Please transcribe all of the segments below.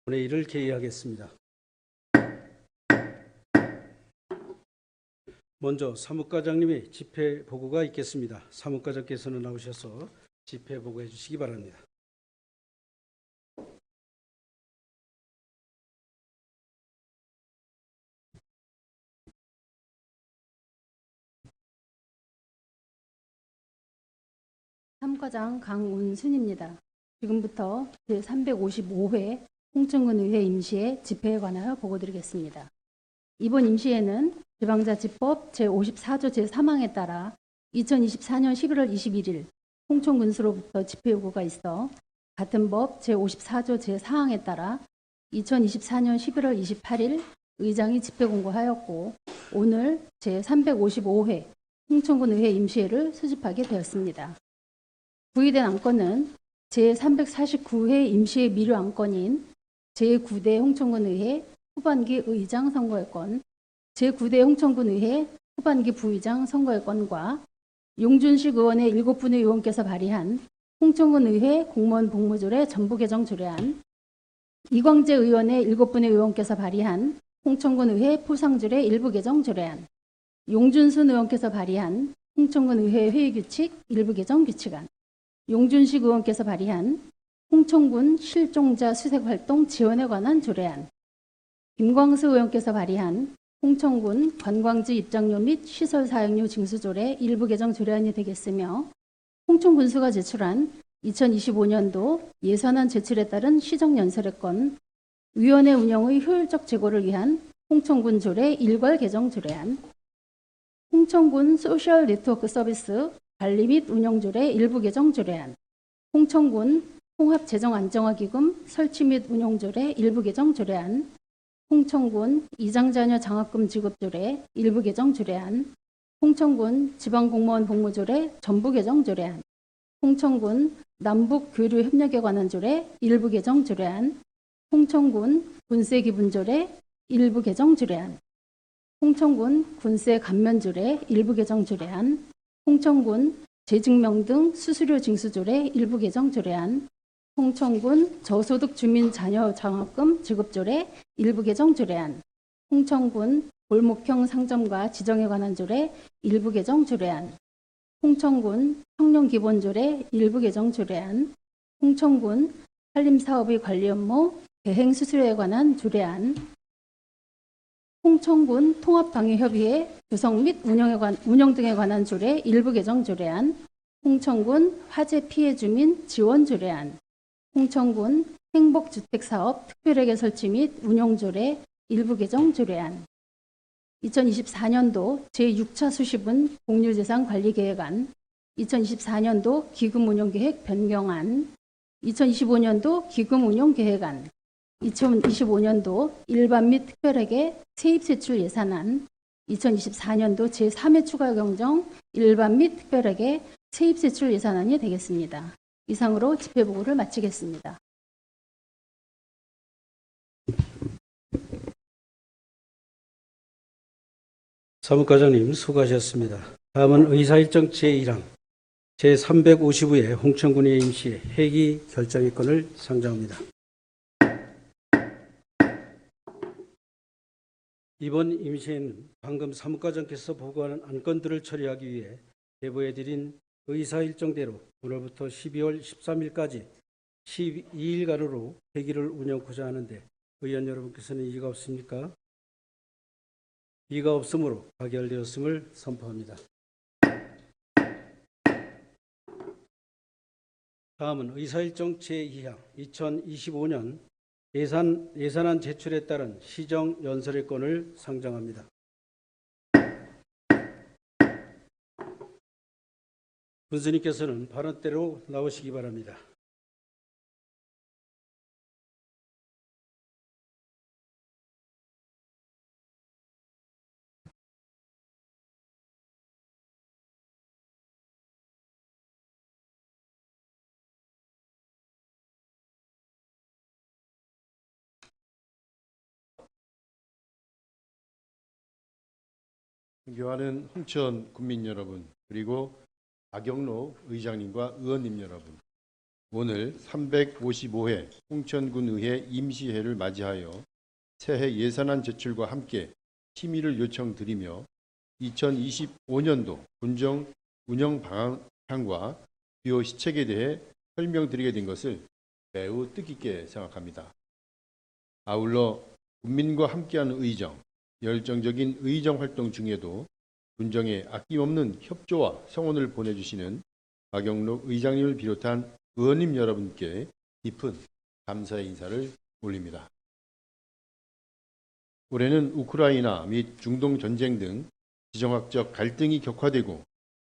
본회의를 개의하겠습니다. 먼저 사무과장님의 집회 보고가 있겠습니다. 사무과장께서는 나오셔서 집회 보고해 주시기 바랍니다. 사무과장 강운순입니다. 지금부터 제355회 홍천군 의회 임시회 집회에 관하여 보고드리겠습니다. 이번 임시회는 지방자치법 제54조 제3항에 따라 2024년 11월 21일 홍천군수로부터 집회 요구가 있어 같은 법 제54조 제4항에 따라 2024년 11월 28일 의장이 집회 공고하였고 오늘 제355회 홍천군 의회 임시회를 수집하게 되었습니다. 부의된 안건은 제349회 임시회 미료 안건인 제9대 홍천군 의회 후반기 의장 선거의 건, 제9대 홍천군 의회 후반기 부의장 선거의 건과 용준식 의원의 7분의 의원께서 발의한 홍천군 의회 공무원 복무조례 전부 개정 조례안, 이광재 의원의 7분의 의원께서 발의한 홍천군 의회 포상조례 일부 개정 조례안, 용준순 의원께서 발의한 홍천군 의회 회의규칙 일부 개정 규칙안, 용준식 의원께서 발의한 홍천군 실종자 수색활동 지원에 관한 조례안, 김광수 의원께서 발의한 홍천군 관광지 입장료 및 시설 사용료 징수조례 일부 개정 조례안이 되겠으며 홍천군수가 제출한 2025년도 예산안 제출에 따른 시정연설의 건, 위원회 운영의 효율적 제고를 위한 홍천군 조례 일괄 개정 조례안, 홍천군 소셜 네트워크 서비스 관리 및 운영 조례 일부 개정 조례안, 홍천군 통합재정안정화기금 설치 및 운용 조례 일부 개정 조례안, 홍천군 이장자녀 장학금 지급 조례 일부 개정 조례안, 홍천군 지방공무원 복무조례 전부 개정 조례안, 홍천군 남북 교류 협력에 관한 조례 일부 개정 조례안, 홍천군 군세 기분조례 일부 개정 조례안, 홍천군 군세 감면 조례 일부 개정 조례안, 홍천군 재증명 등 수수료 징수 조례 일부 개정 조례안, 홍천군 저소득 주민 자녀 장학금 지급 조례 일부 개정 조례안, 홍천군 골목형 상점과 지정에 관한 조례 일부 개정 조례안, 홍천군 청년 기본 조례 일부 개정 조례안, 홍천군 산림사업의 관리 업무 대행 수수료에 관한 조례안, 홍천군 통합방위협의회 구성 및 운영 등에 관한 조례 일부 개정 조례안, 홍천군 화재 피해 주민 지원 조례안, 홍천군 행복주택사업 특별회계 설치 및 운영 조례 일부 개정 조례안, 2024년도 제6차 수시분 공유재산 관리계획안, 2024년도 기금운용계획 변경안, 2025년도 기금운용계획안, 2025년도 일반 및 특별회계 세입세출 예산안, 2024년도 제3회 추가경정 일반 및 특별회계 세입세출 예산안이 되겠습니다. 이상으로 집회보고를 마치겠습니다. 사무과장님 수고하셨습니다. 다음은 의사일정 제1항 제355회 홍천군의 임시회 회기 결정의 건을 상정합니다. 이번 임시회는 방금 사무과장께서 보고한 안건들을 처리하기 위해 제보해드린 의사일정대로 오늘부터 12월 13일까지 12일간으로 회기를 운영하고자 하는데 의원 여러분께서는 이의가 없습니까? 이의가 없으므로 가결되었음을 선포합니다. 다음은 의사일정 제2항 2025년 예산안 제출에 따른 시정연설의 건을 상정합니다. 군수님께서는 발언대로 나오시기 바랍니다. 존경하는 홍천 군민 여러분, 그리고 박영로 의장님과 의원님 여러분, 오늘 355회 홍천군의회 임시회를 맞이하여 새해 예산안 제출과 함께 심의를 요청드리며 2025년도 군정 운영 방향과 주요 시책에 대해 설명드리게 된 것을 매우 뜻깊게 생각합니다. 아울러 국민과 함께하는 의정, 열정적인 의정 활동 중에도 군정에 아낌없는 협조와 성원을 보내주시는 박영록 의장님을 비롯한 의원님 여러분께 깊은 감사의 인사를 올립니다. 올해는 우크라이나 및 중동 전쟁 등 지정학적 갈등이 격화되고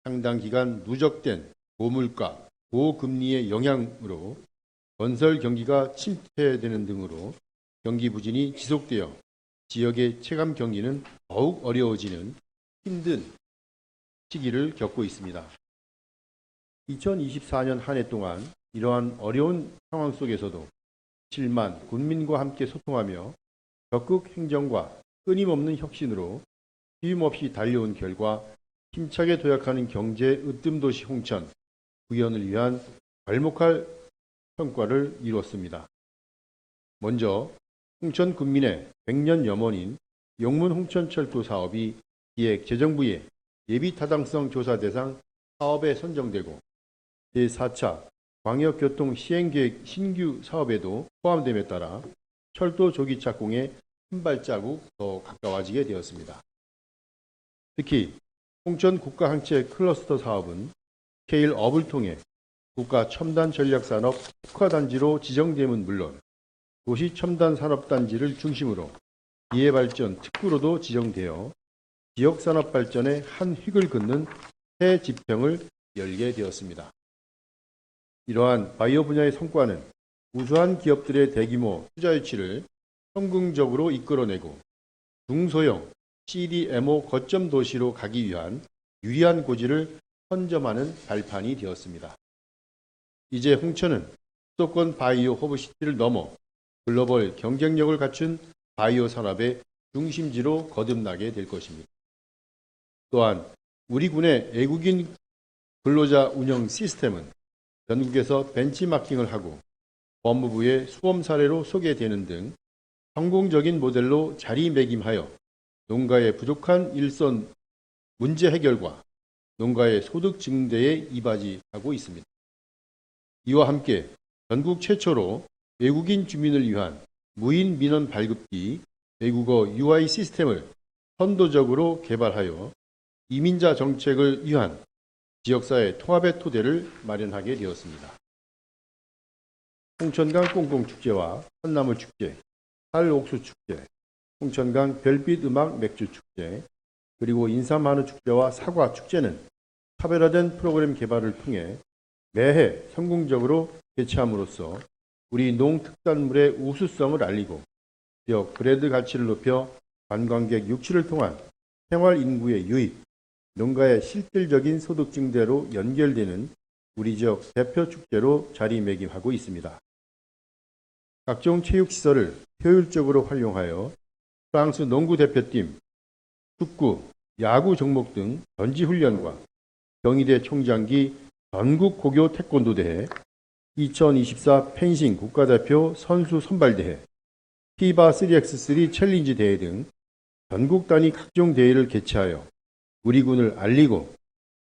상당 기간 누적된 고물가, 고금리의 영향으로 건설 경기가 침체되는 등으로 경기 부진이 지속되어 지역의 체감 경기는 더욱 어려워지는 힘든 시기를 겪고 있습니다. 2024년 한 해 동안 이러한 어려운 상황 속에서도 7만 군민과 함께 소통하며 적극 행정과 끊임없는 혁신으로 쉼없이 달려온 결과 힘차게 도약하는 경제 으뜸도시 홍천, 구현을 위한 괄목할 성과를 이뤘습니다. 먼저 홍천 군민의 100년 염원인 용문 홍천철도 사업이 기획재정부의 예비타당성 조사 대상 사업에 선정되고 제4차 광역교통 시행계획 신규 사업에도 포함됨에 따라 철도 조기 착공에 한 발자국 더 가까워지게 되었습니다. 특히 홍천 국가항체 클러스터 사업은 스케일업을 통해 국가 첨단 전략산업 특화단지로 지정됨은 물론 도시 첨단 산업단지를 중심으로 기회발전 특구로도 지정되어 지역산업 발전에 한 획을 긋는 새 지평을 열게 되었습니다. 이러한 바이오 분야의 성과는 우수한 기업들의 대규모 투자 유치를 성공적으로 이끌어내고 중소형 CDMO 거점 도시로 가기 위한 유리한 고지를 선점하는 발판이 되었습니다. 이제 홍천은 수도권 바이오 허브시티를 넘어 글로벌 경쟁력을 갖춘 바이오 산업의 중심지로 거듭나게 될 것입니다. 또한 우리 군의 애국인 근로자 운영 시스템은 전국에서 벤치마킹을 하고 법무부의 수험 사례로 소개되는 등 성공적인 모델로 자리매김하여 농가의 부족한 일선 문제 해결과 농가의 소득 증대에 이바지하고 있습니다. 이와 함께 전국 최초로 외국인 주민을 위한 무인 민원 발급기 외국어 UI 시스템을 선도적으로 개발하여 이민자 정책을 위한 지역사회 통합의 토대를 마련하게 되었습니다. 홍천강 꽁꽁축제와 한나물축제, 살옥수축제, 홍천강 별빛 음악 맥주축제, 그리고 인삼한우축제와 사과축제는 차별화된 프로그램 개발을 통해 매해 성공적으로 개최함으로써 우리 농특산물의 우수성을 알리고 지역 브랜드 가치를 높여 관광객 유치를 통한 생활 인구의 유입, 농가의 실질적인 소득 증대로 연결되는 우리 지역 대표 축제로 자리매김하고 있습니다. 각종 체육시설을 효율적으로 활용하여 프랑스 농구 대표팀, 축구, 야구 종목 등 전지훈련과 경희대 총장기 전국 고교 태권도 대회, 2024 펜싱 국가대표 선수 선발대회, 피바 3x3 챌린지 대회 등 전국 단위 각종 대회를 개최하여 우리 군을 알리고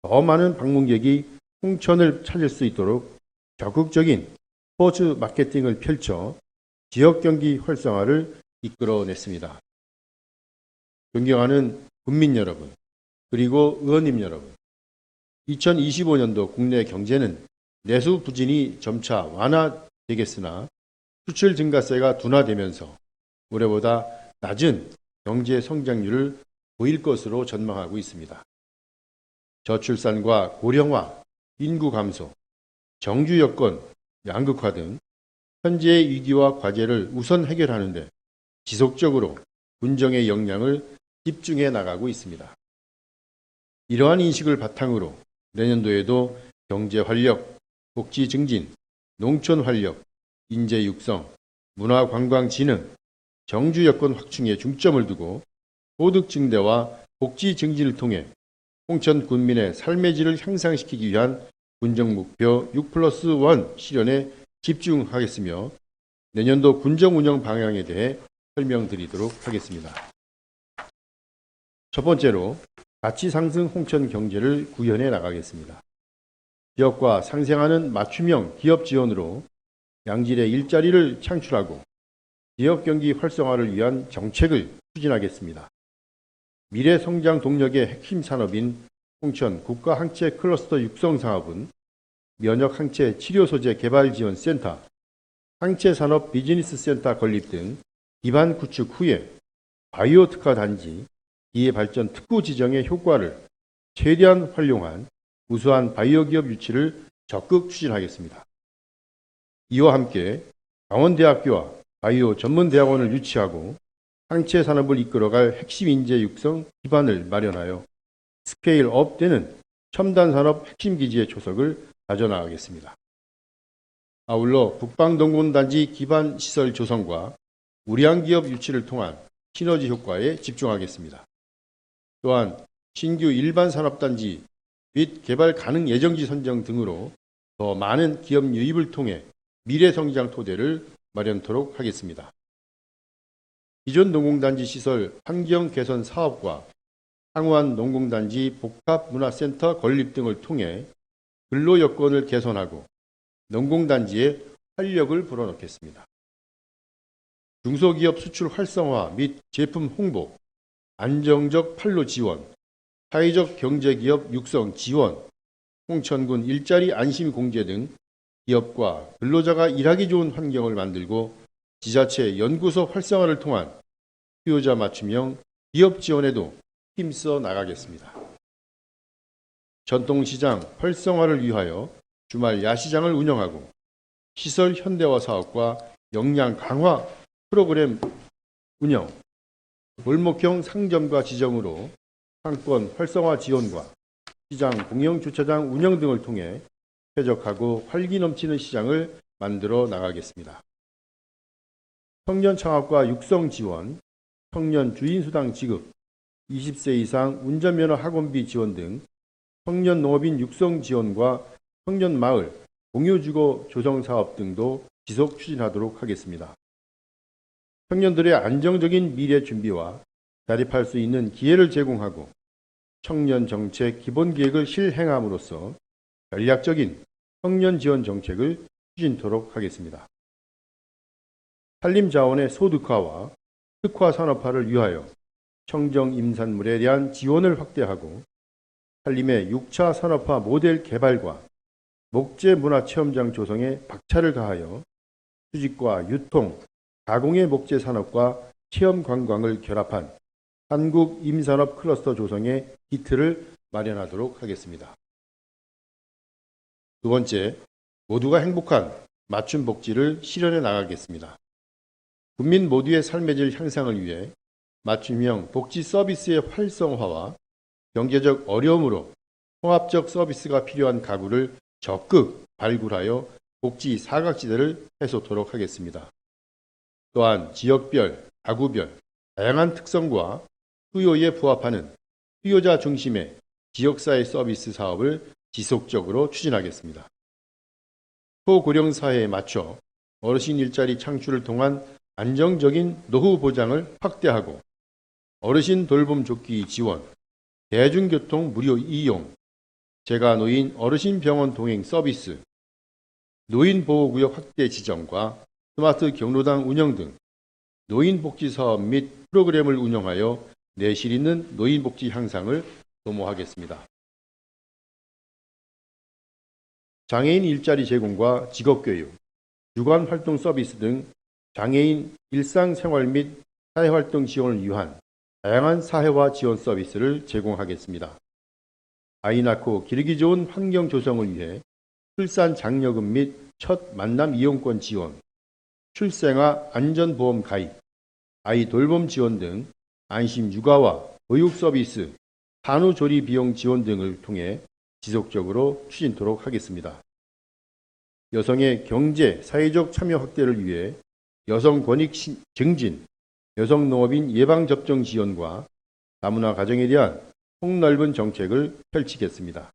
더 많은 방문객이 홍천을 찾을 수 있도록 적극적인 스포츠 마케팅을 펼쳐 지역 경기 활성화를 이끌어냈습니다. 존경하는 국민 여러분, 그리고 의원님 여러분, 2025년도 국내 경제는 내수 부진이 점차 완화되겠으나 수출 증가세가 둔화되면서 올해보다 낮은 경제 성장률을 보일 것으로 전망하고 있습니다. 저출산과 고령화, 인구 감소, 정주 여건 양극화 등 현재의 위기와 과제를 우선 해결하는 데 지속적으로 군정의 역량을 집중해 나가고 있습니다. 이러한 인식을 바탕으로 내년도에도 경제 활력, 복지 증진, 농촌 활력, 인재 육성, 문화 관광 진흥, 정주 여건 확충에 중점을 두고 소득 증대와 복지 증진을 통해 홍천 군민의 삶의 질을 향상시키기 위한 군정목표 6+1 실현에 집중하겠으며 내년도 군정운영 방향에 대해 설명드리도록 하겠습니다. 첫 번째로 가치 상승 홍천 경제를 구현해 나가겠습니다. 지역과 상생하는 맞춤형 기업 지원으로 양질의 일자리를 창출하고 지역 경기 활성화를 위한 정책을 추진하겠습니다. 미래 성장 동력의 핵심 산업인 홍천 국가항체 클러스터 육성 사업은 면역 항체 치료 소재 개발 지원 센터, 항체 산업 비즈니스 센터 건립 등 기반 구축 후에 바이오 특화 단지, 기회 발전 특구 지정의 효과를 최대한 활용한 우수한 바이오 기업 유치를 적극 추진하겠습니다. 이와 함께 강원대학교와 바이오 전문대학원을 유치하고 항체 산업을 이끌어갈 핵심 인재 육성 기반을 마련하여 스케일업 되는 첨단 산업 핵심 기지의 초석을 다져나가겠습니다. 아울러 북방동군단지 기반 시설 조성과 우량 기업 유치를 통한 시너지 효과에 집중하겠습니다. 또한 신규 일반 산업단지 및 개발 가능 예정지 선정 등으로 더 많은 기업 유입을 통해 미래 성장 토대를 마련토록 하겠습니다. 기존 농공단지 시설 환경 개선 사업과 상호한 농공단지 복합문화센터 건립 등을 통해 근로 여건을 개선하고 농공단지에 활력을 불어넣겠습니다. 중소기업 수출 활성화 및 제품 홍보, 안정적 판로 지원, 사회적 경제기업 육성 지원, 홍천군 일자리 안심 공제 등 기업과 근로자가 일하기 좋은 환경을 만들고 지자체 연구소 활성화를 통한 수요자 맞춤형 기업 지원에도 힘써 나가겠습니다. 전통시장 활성화를 위하여 주말 야시장을 운영하고 시설 현대화 사업과 역량 강화 프로그램 운영, 골목형 상점과 지정으로 상권 활성화 지원과 시장 공영 주차장 운영 등을 통해 쾌적하고 활기 넘치는 시장을 만들어 나가겠습니다. 청년 창업과 육성 지원, 청년 주인수당 지급, 20세 이상 운전면허 학원비 지원 등 청년 농업인 육성 지원과 청년 마을 공유주거 조성 사업 등도 지속 추진하도록 하겠습니다. 청년들의 안정적인 미래 준비와 자립할 수 있는 기회를 제공하고 청년 정책 기본 계획을 실행함으로써 전략적인 청년 지원 정책을 추진토록 하겠습니다. 산림자원의 소득화와 특화 산업화를 위하여 청정 임산물에 대한 지원을 확대하고 산림의 6차 산업화 모델 개발과 목재 문화체험장 조성에 박차를 가하여 수집과 유통, 가공의 목재 산업과 체험 관광을 결합한 한국 임산업 클러스터 조성의 기틀을 마련하도록 하겠습니다. 두 번째, 모두가 행복한 맞춤 복지를 실현해 나가겠습니다. 국민 모두의 삶의 질 향상을 위해 맞춤형 복지 서비스의 활성화와 경제적 어려움으로 통합적 서비스가 필요한 가구를 적극 발굴하여 복지 사각지대를 해소토록 하겠습니다. 또한 지역별, 가구별, 다양한 특성과 수요에 부합하는 수요자 중심의 지역사회 서비스 사업을 지속적으로 추진하겠습니다. 소고령 사회에 맞춰 어르신 일자리 창출을 통한 안정적인 노후 보장을 확대하고 어르신 돌봄 조끼 지원, 대중교통 무료 이용, 재가노인 어르신 병원 동행 서비스, 노인보호구역 확대 지정과 스마트 경로당 운영 등 노인복지사업 및 프로그램을 운영하여 내실 있는 노인복지 향상을 도모하겠습니다. 장애인 일자리 제공과 직업교육, 유관활동 서비스 등 장애인 일상생활 및 사회활동 지원을 위한 다양한 사회화 지원 서비스를 제공하겠습니다. 아이 낳고 기르기 좋은 환경 조성을 위해 출산 장려금 및 첫 만남 이용권 지원, 출생아 안전보험 가입, 아이 돌봄 지원 등 안심 육아와 보육 서비스, 산후조리 비용 지원 등을 통해 지속적으로 추진토록 하겠습니다. 여성의 경제, 사회적 참여 확대를 위해 여성 권익 증진, 여성 농업인 예방접종 지원과 다문화 가정에 대한 폭넓은 정책을 펼치겠습니다.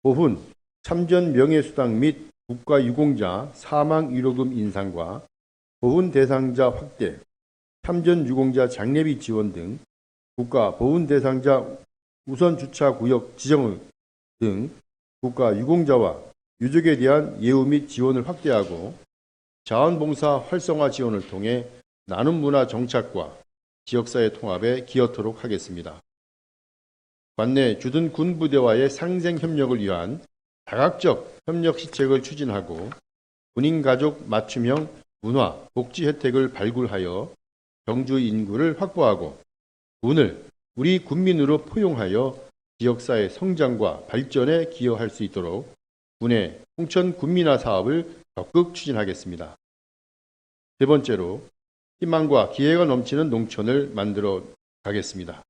보훈, 참전 명예수당 및 국가유공자 사망위로금 인상과 보훈 대상자 확대, 참전 유공자 장례비 지원 등 국가 보훈 대상자 우선 주차 구역 지정 등 국가 유공자와 유족에 대한 예우 및 지원을 확대하고 자원봉사 활성화 지원을 통해 나눔 문화 정착과 지역사회 통합에 기여토록 하겠습니다. 관내 주둔 군부대와의 상생 협력을 위한 다각적 협력 시책을 추진하고 군인 가족 맞춤형 문화, 복지 혜택을 발굴하여 경주 인구를 확보하고 군을 우리 군민으로 포용하여 지역사회 성장과 발전에 기여할 수 있도록 군의 홍천 군민화 사업을 적극 추진하겠습니다. 세 번째로 희망과 기회가 넘치는 농촌을 만들어 가겠습니다.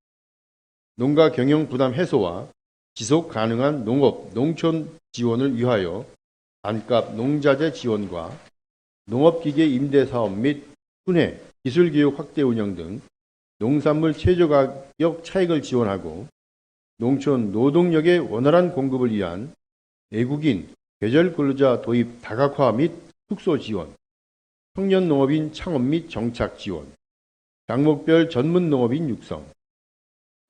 농가 경영 부담 해소와 지속 가능한 농업, 농촌 지원을 위하여 반값 농자재 지원과 농업기계 임대 사업 및 순회, 기술교육 확대 운영 등 농산물 최저가격 차익을 지원하고 농촌 노동력의 원활한 공급을 위한 외국인 계절 근로자 도입 다각화 및 숙소 지원, 청년 농업인 창업 및 정착 지원, 장목별 전문 농업인 육성,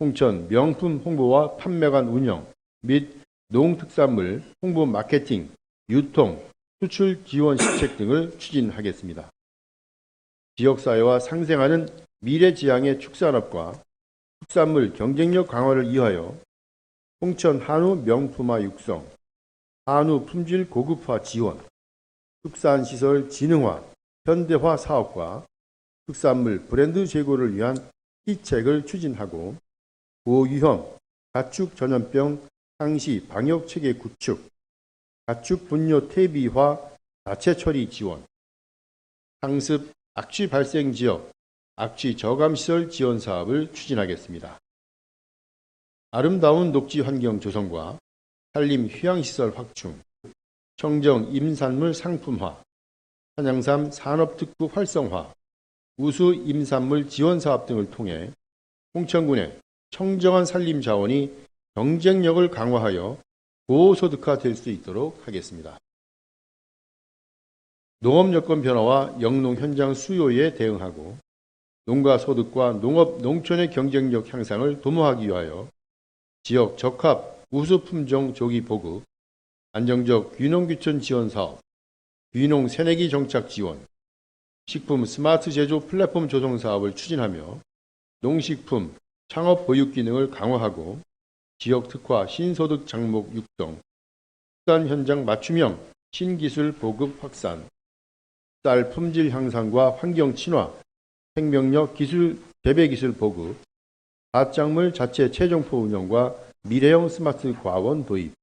홍천 명품 홍보와 판매관 운영 및 농특산물 홍보 마케팅, 유통, 수출 지원 시책 등을 추진하겠습니다. 지역사회와 상생하는 미래지향의 축산업과 특산물 경쟁력 강화를 위하여 홍천 한우 명품화 육성, 한우 품질 고급화 지원, 축산시설 진흥화, 현대화 사업과 특산물 브랜드 제고를 위한 시책을 추진하고 고위험, 가축 전염병 상시 방역체계 구축, 가축 분뇨 퇴비화 자체 처리 지원, 상습 악취 발생 지역 악취 저감시설 지원 사업을 추진하겠습니다. 아름다운 녹지 환경 조성과 산림 휴양시설 확충, 청정 임산물 상품화, 한양삼 산업특구 활성화, 우수 임산물 지원 사업 등을 통해 홍천군의 청정한 산림 자원이 경쟁력을 강화하여 고소득화 될 수 있도록 하겠습니다. 농업 여건 변화와 영농 현장 수요에 대응하고 농가 소득과 농업 농촌의 경쟁력 향상을 도모하기 위하여 지역 적합 우수 품종 조기 보급, 안정적 귀농귀촌 지원 사업, 귀농 새내기 정착 지원, 식품 스마트 제조 플랫폼 조성 사업을 추진하며 농식품 창업 보육 기능을 강화하고 지역 특화 신소득 장목 육성, 축산 현장 맞춤형 신기술 보급 확산, 쌀 품질 향상과 환경 친화, 생명력 기술 재배 기술 보급, 밭작물 자체 최종포 운영과 미래형 스마트 과원 도입,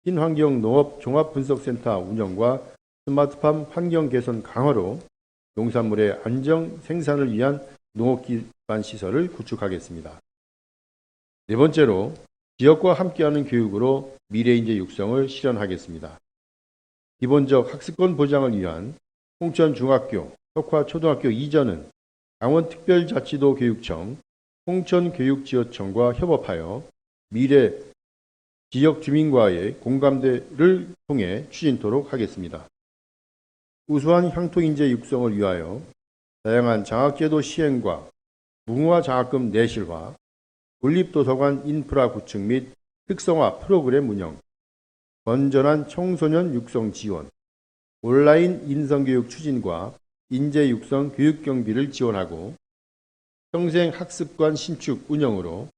신환경 농업 종합분석센터 운영과 스마트팜 환경 개선 강화로 농산물의 안정 생산을 위한 농업 기반 시설을 구축하겠습니다. 네 번째로 지역과 함께하는 교육으로 미래인재 육성을 실현하겠습니다. 기본적 학습권 보장을 위한 홍천중학교, 석화초등학교 이전은 강원특별자치도 교육청, 홍천교육지원청과 협업하여 미래 지역 주민과의 공감대를 통해 추진토록 하겠습니다. 우수한 향토인재 육성을 위하여 다양한 장학제도 시행과 무궁화장학금 내실화, 국립도서관 인프라 구축 및 특성화 프로그램 운영, 건전한 청소년 육성 지원, 온라인 인성교육 추진과 인재 육성 교육 경비를 지원하고 평생학습관 신축 운영으로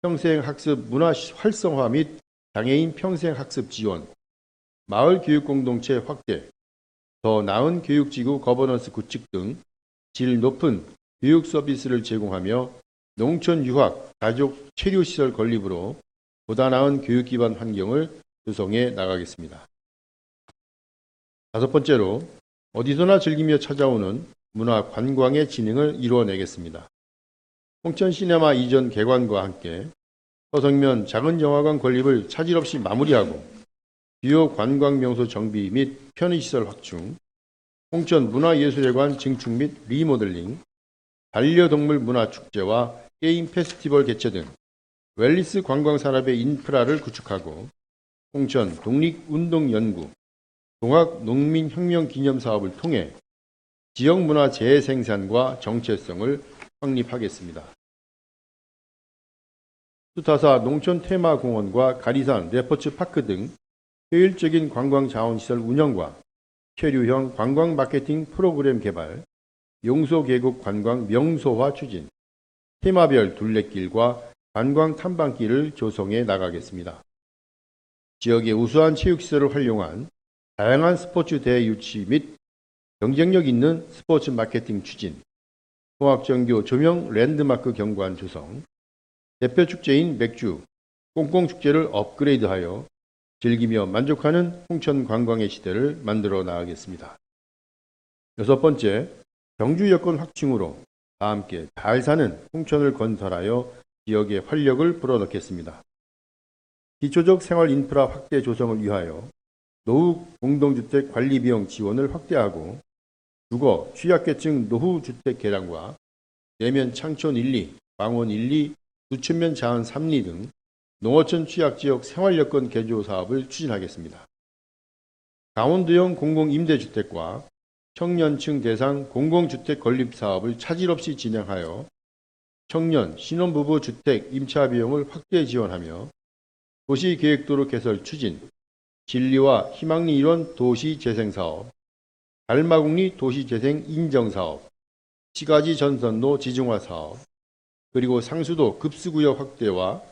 평생학습 문화 활성화 및 장애인 평생학습 지원, 마을 교육 공동체 확대, 더 나은 교육지구 거버넌스 구축 등 질 높은 교육 서비스를 제공하며 농촌 유학, 가족 체류시설 건립으로 보다 나은 교육 기반 환경을 조성해 나가겠습니다. 다섯 번째로 어디서나 즐기며 찾아오는 문화 관광의 진흥을 이루어내겠습니다. 홍천 시네마 이전 개관과 함께 서성면 작은 영화관 건립을 차질 없이 마무리하고 주요 관광 명소 정비 및 편의시설 확충, 홍천 문화예술회관 증축 및 리모델링, 반려동물 문화축제와 게임 페스티벌 개최 등 웰니스 관광산업의 인프라를 구축하고 홍천 독립운동연구, 동학농민혁명기념사업을 통해 지역문화 재생산과 정체성을 확립하겠습니다. 수타사 농촌테마공원과 가리산 레포츠파크 등 효율적인 관광자원시설 운영과 체류형 관광 마케팅 프로그램 개발, 용소계곡 관광 명소화 추진, 테마별 둘레길과 관광 탐방길을 조성해 나가겠습니다. 지역의 우수한 체육시설을 활용한 다양한 스포츠 대회 유치 및 경쟁력 있는 스포츠 마케팅 추진, 통합정교 조명 랜드마크 경관 조성, 대표 축제인 맥주, 꽁꽁축제를 업그레이드하여 즐기며 만족하는 홍천 관광의 시대를 만들어 나가겠습니다. 6번째, 경주 여건 확충으로 다 함께 잘 사는 홍천을 건설하여 지역에 활력을 불어넣겠습니다. 기초적 생활 인프라 확대 조성을 위하여 노후 공동주택 관리비용 지원을 확대하고 주거, 취약계층 노후 주택 개량과 내면 창촌 1, 2, 망원 1, 2, 수천면 자원 3, 2 등 농어촌 취약지역 생활여건 개조 사업을 추진하겠습니다. 강원도형 공공임대주택과 청년층 대상 공공주택 건립 사업을 차질 없이 진행하여 청년, 신혼부부 주택 임차 비용을 확대 지원하며 도시계획도로 개설 추진, 진리와 희망리 일원 도시재생사업, 달마국리 도시재생 인정사업, 시가지 전선로 지중화 사업, 그리고 상수도 급수구역 확대와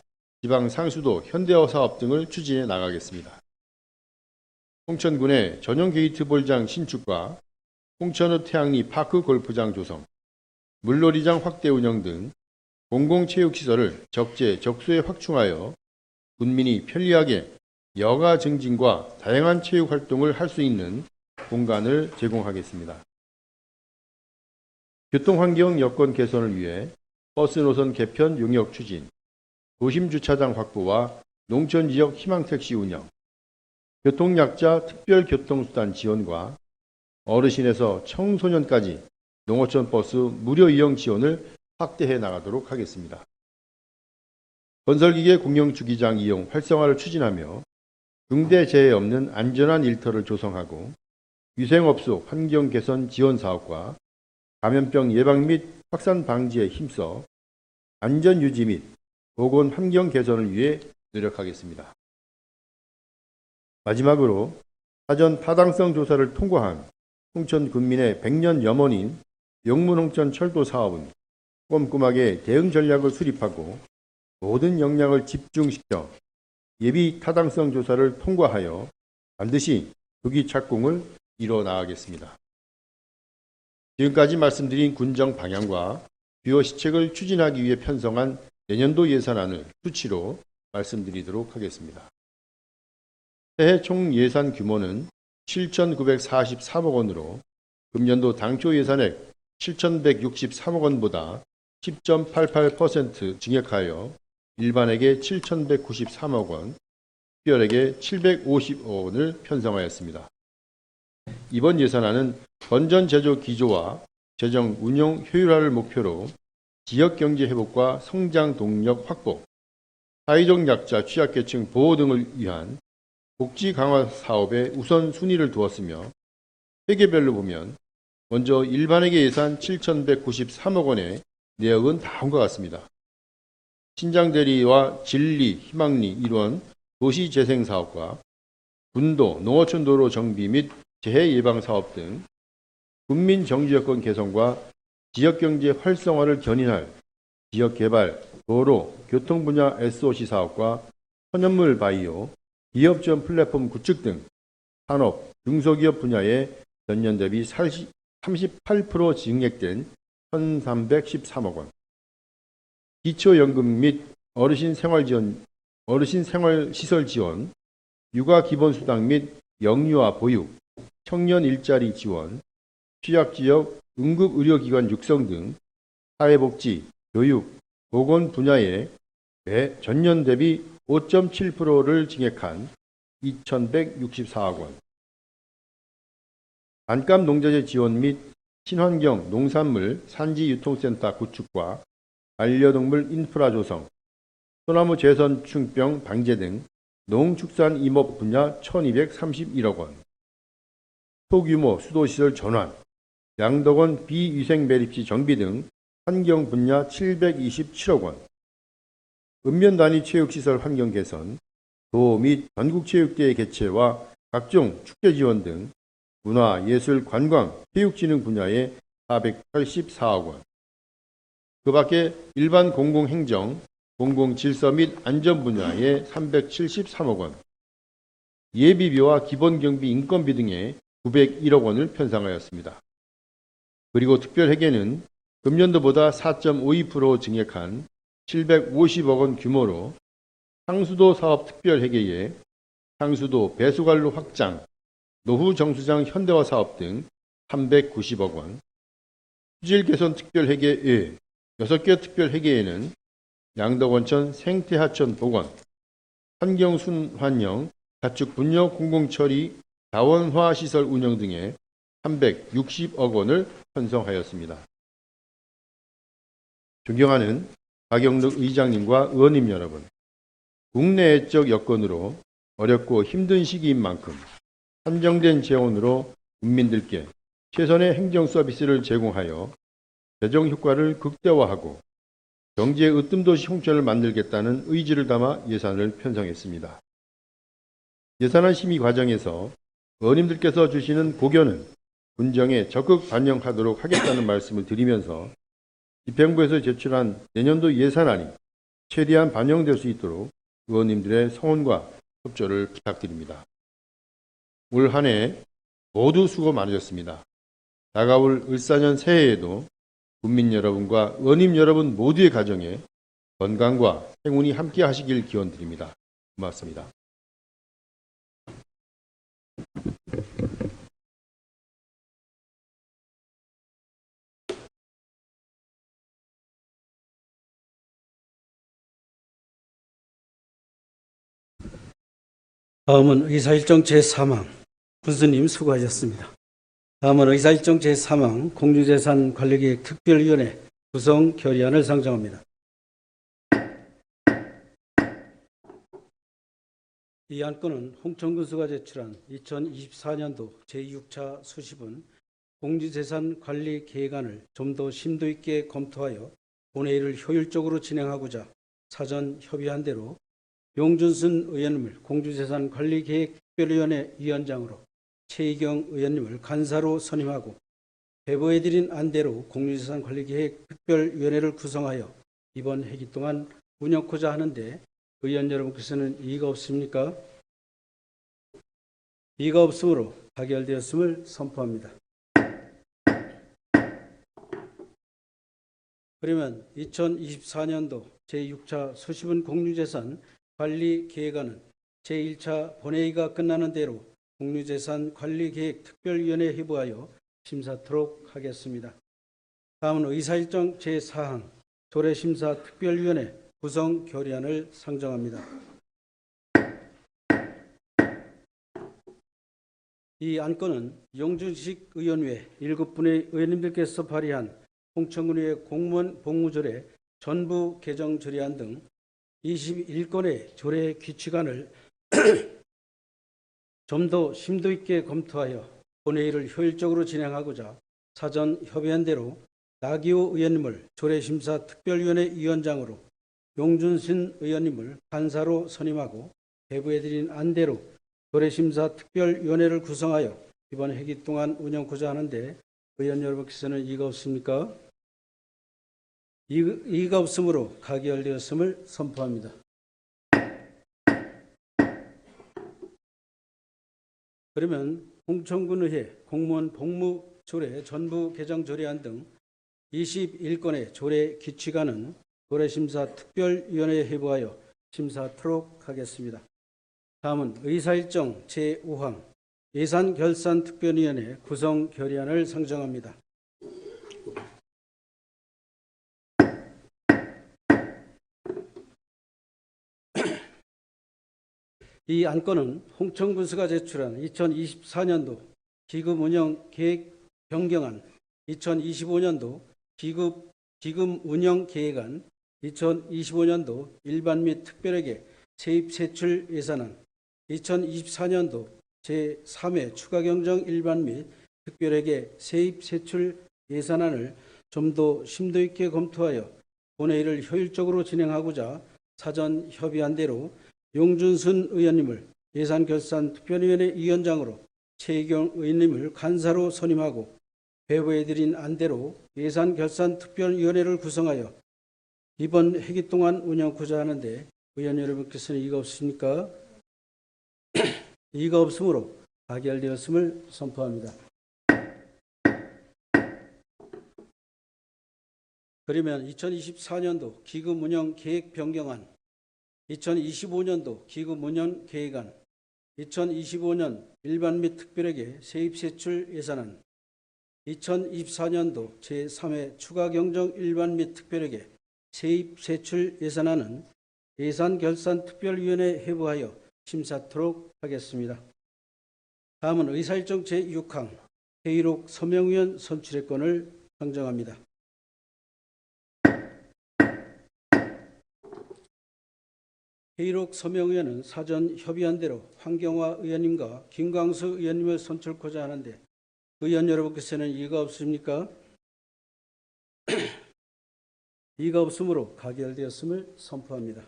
지방 상수도 현대화 사업 등을 추진해 나가겠습니다. 홍천군의 전용 게이트볼장 신축과 홍천읍 태양리 파크 골프장 조성, 물놀이장 확대 운영 등 공공체육시설을 적재 적소에 확충하여 군민이 편리하게 여가 증진과 다양한 체육 활동을 할 수 있는 공간을 제공하겠습니다. 교통환경 여건 개선을 위해 버스 노선 개편 용역 추진, 도심주차장 확보와 농촌지역 희망택시 운영, 교통약자 특별교통수단 지원과 어르신에서 청소년까지 농어촌 버스 무료 이용 지원을 확대해 나가도록 하겠습니다. 건설기계 공영주기장 이용 활성화를 추진하며 중대재해 없는 안전한 일터를 조성하고 위생업소 환경 개선 지원 사업과 감염병 예방 및 확산 방지에 힘써 안전 유지 및 보건 환경 개선을 위해 노력하겠습니다. 마지막으로 사전 타당성 조사를 통과한 홍천 군민의 100년 염원인 용문홍천 철도 사업은 꼼꼼하게 대응 전략을 수립하고 모든 역량을 집중시켜 예비 타당성 조사를 통과하여 반드시 조기 착공을 이뤄 나가겠습니다. 지금까지 말씀드린 군정 방향과 주요 시책을 추진하기 위해 편성한 내년도 예산안을 수치로 말씀드리도록 하겠습니다. 새해 총 예산 규모는 7,943억 원으로 금년도 당초 예산액 7,163억 원보다 10.88% 증액하여 일반에게 7,193억 원, 특별에게 750억 원을 편성하였습니다. 이번 예산안은 건전 제조 기조와 재정 운용 효율화를 목표로 지역경제 회복과 성장 동력 확보, 사회적 약자 취약계층 보호 등을 위한 복지 강화 사업에 우선 순위를 두었으며 회계별로 보면 먼저 일반회계 예산 7,193억 원의 내역은 다음과 같습니다. 신장대리와 진리, 희망리 일원 도시재생사업과 군도, 농어촌 도로 정비 및 재해 예방 사업 등 국민 정지여건 개선과 지역경제 활성화를 견인할 지역개발, 도로, 교통 분야 SOC 사업과 천연물 바이오, 기업 지원 플랫폼 구축 등 산업, 중소기업 분야에 전년 대비 38% 증액된 1,313억 원, 기초연금 및 어르신 생활시설 지원, 육아 기본수당 및 영유아 보육, 청년 일자리 지원, 취약지역 응급의료기관 육성 등 사회복지, 교육, 보건 분야에 전년 대비 5.7%를 증액한 2,164억 원, 반값 농자재 지원 및 친환경 농산물 산지유통센터 구축과 반려동물 인프라 조성, 소나무 재선충병 방제 등 농축산임업 분야 1231억 원, 소규모 수도시설 전환, 양덕원 비위생 매립지 정비 등 환경 분야 727억 원, 읍면 단위 체육시설 환경 개선, 도 및 전국체육대회 개최와 각종 축제 지원 등 문화, 예술, 관광, 체육진흥 분야에 484억 원, 그 밖에 일반 공공행정, 공공질서 및 안전 분야에 373억 원, 예비비와 기본경비 인건비 등에 901억 원을 편성하였습니다. 그리고 특별회계는 금년도보다 4.52% 증액한 750억 원 규모로 상수도 사업 특별회계에 상수도 배수관로 확장, 노후 정수장 현대화 사업 등 390억 원, 수질 개선 특별회계 외 6개 특별회계에는 양덕원천 생태하천 복원, 환경순환형 가축 분뇨 공공처리 자원화 시설 운영 등에 360억 원을 편성하였습니다. 존경하는 박영록 의장님과 의원님 여러분, 국내외적 여건으로 어렵고 힘든 시기인 만큼 한정된 재원으로 국민들께 최선의 행정 서비스를 제공하여 재정 효과를 극대화하고 경제 으뜸도시 홍천을 만들겠다는 의지를 담아 예산을 편성했습니다. 예산안 심의 과정에서 의원님들께서 주시는 고견은 군정에 적극 반영하도록 하겠다는 말씀을 드리면서 집행부에서 제출한 내년도 예산안이 최대한 반영될 수 있도록 의원님들의 성원과 협조를 부탁드립니다. 올 한 해 모두 수고 많으셨습니다. 다가올 을사년 새해에도 국민 여러분과 의원님 여러분 모두의 가정에 건강과 행운이 함께 하시길 기원드립니다. 고맙습니다. 다음은 의사일정 제3항 군수님 수고하셨습니다. 다음은 의사일정 제3항 공유재산관리계획 특별위원회 구성 결의안을 상정합니다. 이 안건은 홍천군수가 제출한 2024년도 제6차 수시분 공유재산관리계획안을 좀 더 심도 있게 검토하여 본회의를 효율적으로 진행하고자 사전 협의한 대로 용준순 의원님을 공유재산관리계획특별위원회 위원장으로 최희경 의원님을 간사로 선임하고 배부해드린 안대로 공유재산관리계획특별위원회를 구성하여 이번 회기 동안 운영코자 하는데 의원 여러분께서는 이의가 없습니까? 이의가 없으므로 가결되었음을 선포합니다. 그러면 2024년도 제6차 수시분 공유재산 관리계획안은 제1차 본회의가 끝나는 대로 공유재산관리계획 특별위원회에 회부하여 심사토록 하겠습니다. 다음은 의사일정 제4항 조례심사 특별위원회 구성 결의안을 상정합니다. 이 안건은 용준식 의원 외 7분의 의원님들께서 발의한 홍천군의회 공무원 복무조례 전부 개정 조례안 등 21건의 조례 규칙안을 좀 더 심도 있게 검토하여 본회의를 효율적으로 진행하고자 사전 협의한 대로 나기호 의원님을 조례심사 특별위원회 위원장으로 용준신 의원님을 간사로 선임하고 배부해드린 안대로 조례심사 특별위원회를 구성하여 이번 회기 동안 운영코자 하는데 의원 여러분께서는 이의가 없습니까? 이의가 없으므로 가결되었음을 선포합니다. 그러면 홍천군의회 공무원 복무조례 전부 개정 조례안 등 21건의 조례 규칙안은 조례심사 특별위원회에 회부하여 심사토록 하겠습니다. 다음은 의사일정 제5항 예산결산특별위원회 구성 결의안을 상정합니다. 이 안건은 홍천군수가 제출한 2024년도 기금운영계획 변경안, 2025년도 기금운영계획안, 2025년도 일반 및 특별회계 세입세출 예산안, 2024년도 제3회 추가경정 일반 및 특별회계 세입세출 예산안을 좀 더 심도 있게 검토하여 본회의를 효율적으로 진행하고자 사전 협의한 대로 용준순 의원님을 예산결산특별위원회 위원장으로 최희경 의원님을 간사로 선임하고 배부해드린 안대로 예산결산특별위원회를 구성하여 이번 회기 동안 운영하고자 하는데 의원 여러분께서는 이의가 없으십니까? 이의가 없으므로 가결되었음을 선포합니다. 그러면 2024년도 기금 운영 계획 변경안, 2025년도 기금 운영 계획안, 2025년 일반 및 특별회계 세입세출 예산안, 2024년도 제3회 추가경정 일반 및 특별회계 세입세출 예산안은 예산결산특별위원회에 회부하여 심사토록 하겠습니다. 다음은 의사일정 제6항 회의록 서명위원 선출의 건을 상정합니다. 회의록 서명위원은 사전 협의한 대로 황경화 의원님과 김광수 의원님을 선출하고자 하는데 의원 여러분께서는 이의가 없으십니까? 이의가 없으므로 가결되었음을 선포합니다.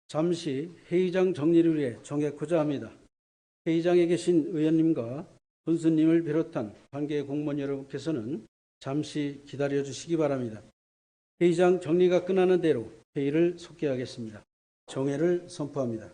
잠시 회의장 정리를 위해 정하고자 합니다. 회의장에 계신 의원님과 군수님을 비롯한 관계 공무원 여러분께서는 잠시 기다려 주시기 바랍니다. 회의장 정리가 끝나는 대로 회의를 속개하겠습니다. 정회를 선포합니다.